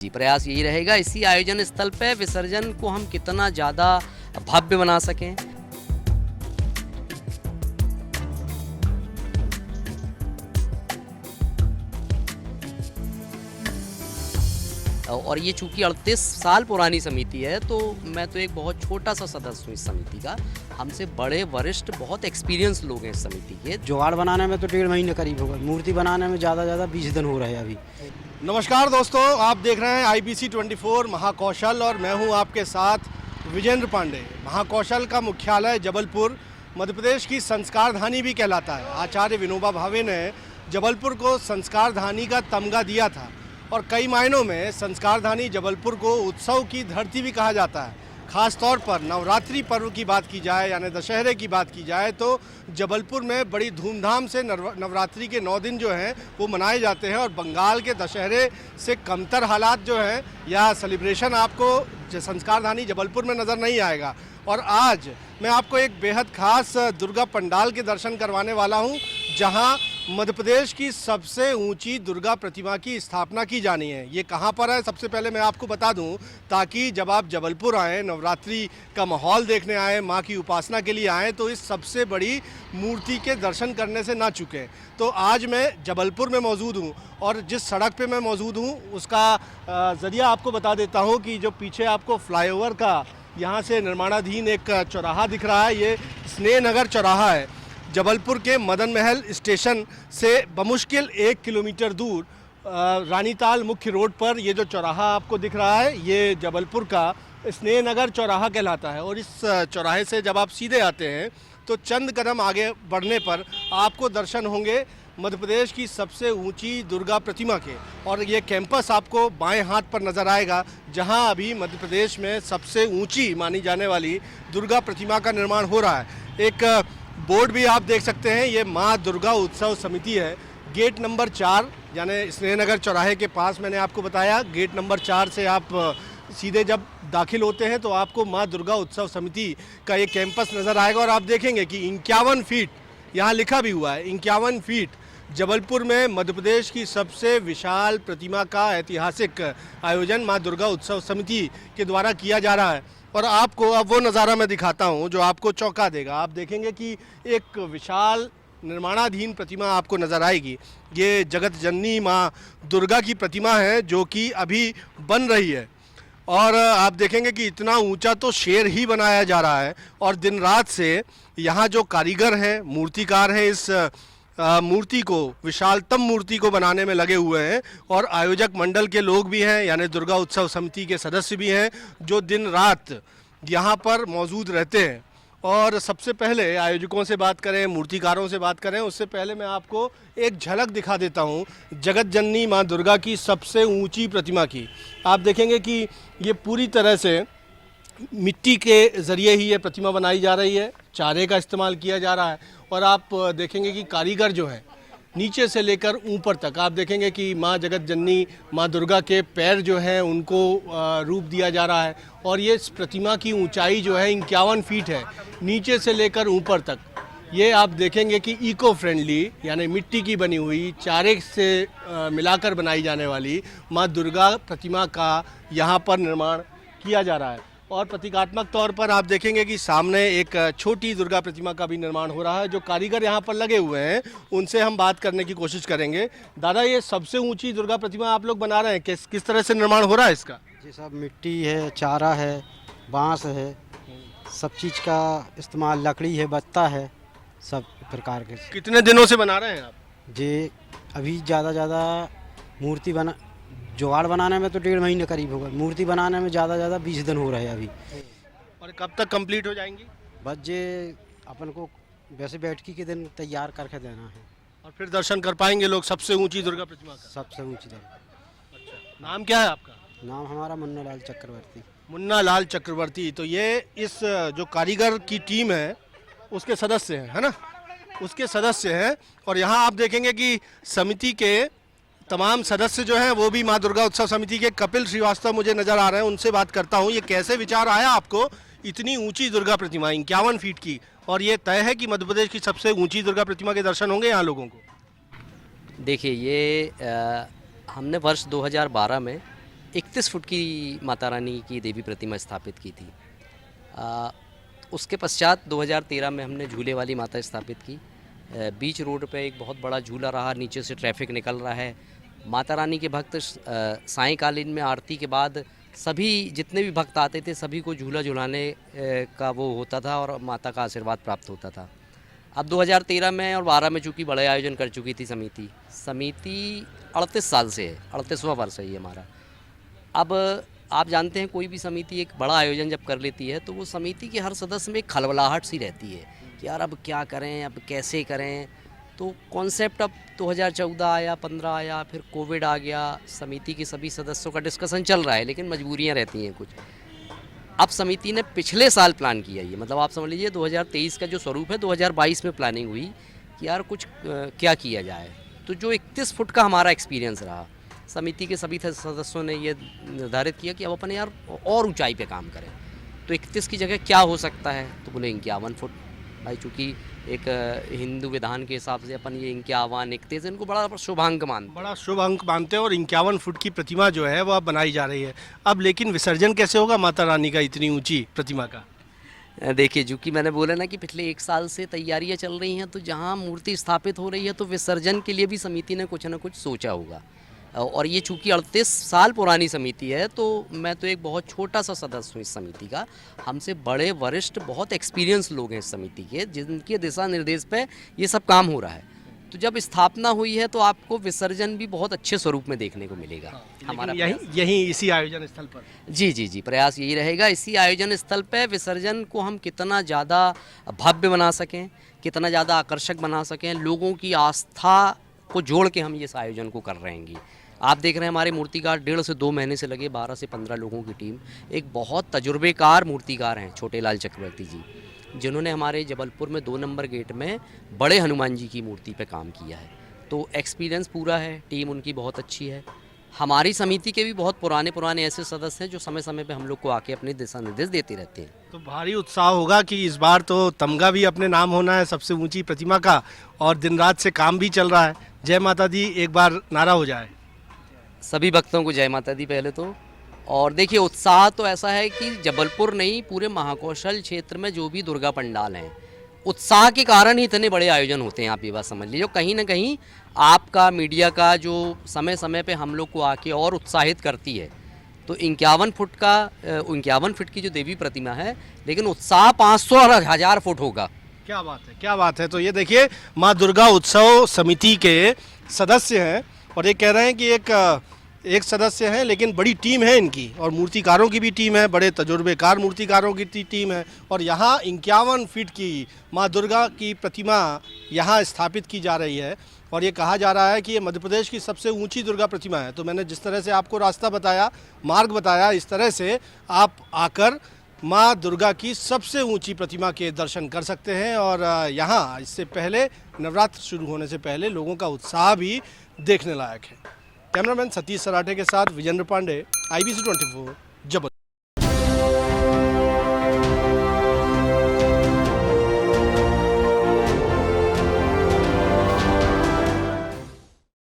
जी, प्रयास यही रहेगा इसी आयोजन स्थल पे विसर्जन को हम कितना ज़्यादा भव्य बना सकें। और ये चूँकि 38 साल पुरानी समिति है, तो मैं तो एक बहुत छोटा सा सदस्य हूँ इस समिति का। हमसे बड़े वरिष्ठ बहुत एक्सपीरियंस लोग हैं इस समिति के। जुगाड़ बनाने में तो 1.5 महीने करीब होगा, मूर्ति बनाने में ज़्यादा 20 दिन हो रहे हैं अभी। नमस्कार दोस्तों, आप देख रहे हैं IBC 24 महाकौशल और मैं हूं आपके साथ विजेंद्र पांडे। महाकौशल का मुख्यालय जबलपुर मध्य प्रदेश की संस्कार धानी भी कहलाता है। आचार्य विनोबा भावे ने जबलपुर को संस्कार धानी का तमगा दिया था और कई मायनों में संस्कार धानी जबलपुर को उत्सव की धरती भी कहा जाता है। खास तौर पर नवरात्रि पर्व की बात की जाए यानी दशहरे की बात की जाए तो जबलपुर में बड़ी धूमधाम से नवरात्रि के 9 दिन जो हैं वो मनाए जाते हैं और बंगाल के दशहरे से कमतर हालात जो हैं या सेलिब्रेशन आपको संस्कार धानी जबलपुर में नज़र नहीं आएगा। और आज मैं आपको एक बेहद खास दुर्गा पंडाल के दर्शन करवाने वाला हूँ, जहाँ मध्य प्रदेश की सबसे ऊंची दुर्गा प्रतिमा की स्थापना की जानी है। ये कहाँ पर है, सबसे पहले मैं आपको बता दूं, ताकि जब आप जबलपुर आएँ, नवरात्रि का माहौल देखने आएँ, माँ की उपासना के लिए आएँ, तो इस सबसे बड़ी मूर्ति के दर्शन करने से ना चुकें। तो आज मैं जबलपुर में मौजूद हूँ और जिस सड़क पे मैं मौजूद हूँ उसका ज़रिया आपको बता देता हूँ कि जो पीछे आपको फ्लाईओवर का यहाँ से निर्माणाधीन एक चौराहा दिख रहा है, ये स्नेह नगर चौराहा है। जबलपुर के मदन महल स्टेशन से बमुश्किल 1 किलोमीटर दूर रानीताल मुख्य रोड पर ये जो चौराहा आपको दिख रहा है, ये जबलपुर का स्नेह नगर चौराहा कहलाता है। और इस चौराहे से जब आप सीधे आते हैं तो चंद कदम आगे बढ़ने पर आपको दर्शन होंगे मध्य प्रदेश की सबसे ऊंची दुर्गा प्रतिमा के। और ये कैंपस आपको बाएं हाथ पर नज़र आएगा, जहां अभी मध्य प्रदेश में सबसे ऊंची मानी जाने वाली दुर्गा प्रतिमा का निर्माण हो रहा है। एक बोर्ड भी आप देख सकते हैं, ये माँ दुर्गा उत्सव समिति है। गेट नंबर 4 यानी स्नेहनगर चौराहे के पास मैंने आपको बताया, गेट नंबर 4 से आप सीधे जब दाखिल होते हैं तो आपको माँ दुर्गा उत्सव समिति का ये कैंपस नज़र आएगा। और आप देखेंगे कि 51 फीट यहाँ लिखा भी हुआ है, 51 फीट जबलपुर में मध्य प्रदेश की सबसे विशाल प्रतिमा का ऐतिहासिक आयोजन माँ दुर्गा उत्सव समिति के द्वारा किया जा रहा है। और आपको अब वो नज़ारा मैं दिखाता हूँ जो आपको चौंका देगा। आप देखेंगे कि एक विशाल निर्माणाधीन प्रतिमा आपको नज़र आएगी। ये जगत जननी माँ दुर्गा की प्रतिमा है जो कि अभी बन रही है। और आप देखेंगे कि इतना ऊंचा तो शेर ही बनाया जा रहा है और दिन रात से यहाँ जो कारीगर हैं, मूर्तिकार हैं, इस मूर्ति को, विशालतम मूर्ति को बनाने में लगे हुए हैं। और आयोजक मंडल के लोग भी हैं यानी दुर्गा उत्सव समिति के सदस्य भी हैं जो दिन रात यहाँ पर मौजूद रहते हैं। और सबसे पहले आयोजकों से बात करें, मूर्तिकारों से बात करें, उससे पहले मैं आपको एक झलक दिखा देता हूँ जगत जननी माँ दुर्गा की सबसे ऊंची प्रतिमा की। आप देखेंगे कि ये पूरी तरह से मिट्टी के ज़रिए ही ये प्रतिमा बनाई जा रही है, चारे का इस्तेमाल किया जा रहा है। और आप देखेंगे कि कारीगर जो हैं नीचे से लेकर ऊपर तक, आप देखेंगे कि माँ जगत जननी माँ दुर्गा के पैर जो हैं उनको रूप दिया जा रहा है। और ये प्रतिमा की ऊंचाई जो है 51 फीट है, नीचे से लेकर ऊपर तक। ये आप देखेंगे कि इको फ्रेंडली यानी मिट्टी की बनी हुई, चारे से मिलाकर बनाई जाने वाली माँ दुर्गा प्रतिमा का यहाँ पर निर्माण किया जा रहा है। और प्रतीकात्मक तौर पर आप देखेंगे कि सामने एक छोटी दुर्गा प्रतिमा का भी निर्माण हो रहा है। जो कारीगर यहाँ पर लगे हुए हैं उनसे हम बात करने की कोशिश करेंगे। दादा, ये सबसे ऊंची दुर्गा प्रतिमा आप लोग बना रहे हैं, किस तरह से निर्माण हो रहा है इसका? जी, सब मिट्टी है, चारा है, बांस है, सब चीज़ का इस्तेमाल, लकड़ी है, बत्ता है, सब प्रकार के। कितने दिनों से बना रहे हैं आप? जी, अभी ज़्यादा मूर्ति जुगाड़ बनाने में तो 1.5 महीने करीब होगा, मूर्ति बनाने में ज़्यादा 20 दिन हो रहे हैं अभी। और कब तक कंप्लीट हो जाएंगी? बस ये अपन को वैसे बैठकी के दिन तैयार करके देना है और फिर दर्शन कर पाएंगे लोग सबसे ऊंची दुर्गा प्रतिमा का? सबसे ऊंची दुर्गा। अच्छा, नाम क्या है आपका? नाम हमारा मुन्ना लाल चक्रवर्ती। मुन्ना लाल चक्रवर्ती। तो ये इस जो कारीगर की टीम है उसके सदस्य हैं, है ना? उसके सदस्य हैं। और यहाँ आप देखेंगे कि समिति के तमाम सदस्य जो हैं वो भी माँ दुर्गा उत्सव समिति के कपिल श्रीवास्तव मुझे नज़र आ रहे हैं, उनसे बात करता हूँ। ये कैसे विचार आया आपको इतनी ऊंची दुर्गा प्रतिमा 51 फीट की, और ये तय है कि मध्य प्रदेश की सबसे ऊंची दुर्गा प्रतिमा के दर्शन होंगे यहाँ लोगों को? देखिए, ये हमने वर्ष 2012 में 31 फुट की माता रानी की देवी प्रतिमा स्थापित की थी। उसके पश्चात 2013 में हमने झूले वाली माता स्थापित की। बीच रोड पे एक बहुत बड़ा झूला रहा, नीचे से ट्रैफिक निकल रहा है। माता रानी के भक्त सायंकालीन में आरती के बाद सभी जितने भी भक्त आते थे सभी को झूला झुलाने का वो होता था और माता का आशीर्वाद प्राप्त होता था। अब 2013 में और 12 में चूँकि बड़े आयोजन कर चुकी थी समिति 38 साल से है, 38वां वर्ष है ये हमारा। अब आप जानते हैं कोई भी समिति एक बड़ा आयोजन जब कर लेती है तो वो समिति के हर सदस्य में एक खलबलाहट सी रहती है कि यार अब क्या करें, अब कैसे करें। तो कॉन्सेप्ट अब 2014 आया, 15 आया, फिर कोविड आ गया। समिति के सभी सदस्यों का डिस्कशन चल रहा है लेकिन मजबूरियां रहती हैं कुछ। अब समिति ने पिछले साल प्लान किया ये, मतलब आप समझ लीजिए 2023 का जो स्वरूप है 2022 में प्लानिंग हुई कि यार कुछ क्या किया जाए। तो जो 31 फुट का हमारा एक्सपीरियंस रहा, समिति के सभी सदस्यों ने ये निर्धारित किया कि अब अपन यार और ऊंचाई पे काम करें। तो 31 की जगह क्या हो सकता है, तो बोले 51 फुट। भाई चूँकि एक हिंदू विधान के हिसाब से अपन ये 51, 31 इनको बड़ा शुभ अंक मानते, बड़ा शुभ अंक मानते हैं और 51 फुट की प्रतिमा जो है वो अब बनाई जा रही है। अब लेकिन विसर्जन कैसे होगा माता रानी का इतनी ऊंची प्रतिमा का? देखिए चूँकि मैंने बोला ना कि पिछले 1 साल से तैयारियां चल रही हैं, तो जहां मूर्ति स्थापित हो रही है तो विसर्जन के लिए भी समिति ने कुछ ना कुछ सोचा होगा। और ये चूँकि 38 साल पुरानी समिति है तो मैं तो एक बहुत छोटा सा सदस्य हूँ इस समिति का। हमसे बड़े वरिष्ठ बहुत एक्सपीरियंस लोग हैं इस समिति के, जिनके दिशा निर्देश पे ये सब काम हो रहा है। तो जब स्थापना हुई है तो आपको विसर्जन भी बहुत अच्छे स्वरूप में देखने को मिलेगा। हमारा यही इसी आयोजन स्थल पर जी प्रयास यही रहेगा, इसी आयोजन स्थल पे विसर्जन को हम कितना ज़्यादा भव्य बना सकें, कितना ज़्यादा आकर्षक बना सकें, लोगों की आस्था को जोड़ के हम इस आयोजन को कर रहे हैं। आप देख रहे हैं हमारे मूर्तिकार 1.5 से 2 महीने से लगे, 12 से 15 लोगों की टीम, एक बहुत तजुर्बेकार मूर्तिकार हैं छोटे लाल चक्रवर्ती जी, जिन्होंने हमारे जबलपुर में 2 नंबर गेट में बड़े हनुमान जी की मूर्ति पे काम किया है। तो एक्सपीरियंस पूरा है, टीम उनकी बहुत अच्छी है। हमारी समिति के भी बहुत पुराने ऐसे सदस्य हैं जो समय समय पे हम लोग को आके अपने दिशा निर्देश देते रहते हैं। तो भारी उत्साह होगा कि इस बार तो तमगा भी अपने नाम होना है सबसे ऊंची प्रतिमा का, और दिन रात से काम भी चल रहा है। जय माता दी एक बार नारा हो जाए। सभी भक्तों को जय माता दी पहले तो। और देखिए उत्साह तो ऐसा है कि जबलपुर नहीं पूरे महाकौशल क्षेत्र में जो भी दुर्गा पंडाल हैं, उत्साह के कारण ही इतने बड़े आयोजन होते हैं। आप ये बात समझ लीजिए, कहीं ना कहीं आपका मीडिया का जो समय समय पे हम लोग को आके और उत्साहित करती है। तो 51 फुट का 51 फुट की जो देवी प्रतिमा है, लेकिन उत्साह 500 और 1000 फुट होगा। क्या बात है, क्या बात है। तो ये देखिए माँ दुर्गा उत्सव समिति के सदस्य हैं और ये कह रहे हैं कि एक सदस्य हैं लेकिन बड़ी टीम है इनकी, और मूर्तिकारों की भी टीम है, बड़े तजुर्बेकार मूर्तिकारों की टीम है। और यहाँ 51 फीट की माँ दुर्गा की प्रतिमा यहाँ स्थापित की जा रही है और ये कहा जा रहा है कि ये मध्य प्रदेश की सबसे ऊंची दुर्गा प्रतिमा है। तो मैंने जिस तरह से आपको रास्ता बताया, मार्ग बताया, इस तरह से आप आकर माँ दुर्गा की सबसे ऊंची प्रतिमा के दर्शन कर सकते हैं। और यहाँ इससे पहले नवरात्र शुरू होने से पहले लोगों का उत्साह भी देखने लायक है। कैमरामैन सतीश सराठे के साथ विजेंद्र पांडे, IBC 24 जबलपुर।